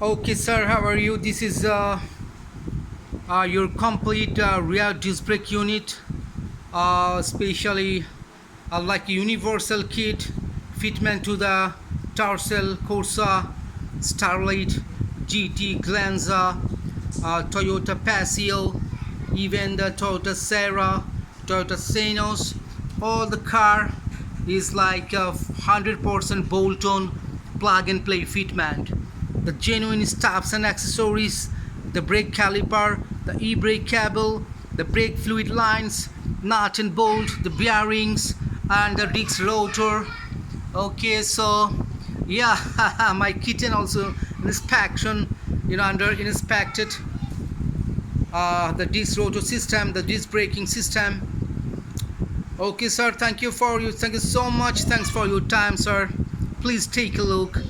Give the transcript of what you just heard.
Okay, sir, how are you? This is your complete rear disc brake unit, especially like universal kit, fitment to the Tercel Corsa, Starlet, GT, Glanza, Toyota Paseo, even the Toyota Sera, Toyota Cynos. All the car is like a 100% bolt-on plug-and-play fitment. The genuine stops and accessories, the brake caliper, the e-brake cable, the brake fluid lines, nut and bolt, the bearings, and the disc rotor. Okay, so yeah, my kitten also inspection, under inspected the disc rotor system, the disc braking system. Okay, sir, thank you so much. Thanks for your time, sir. Please take a look.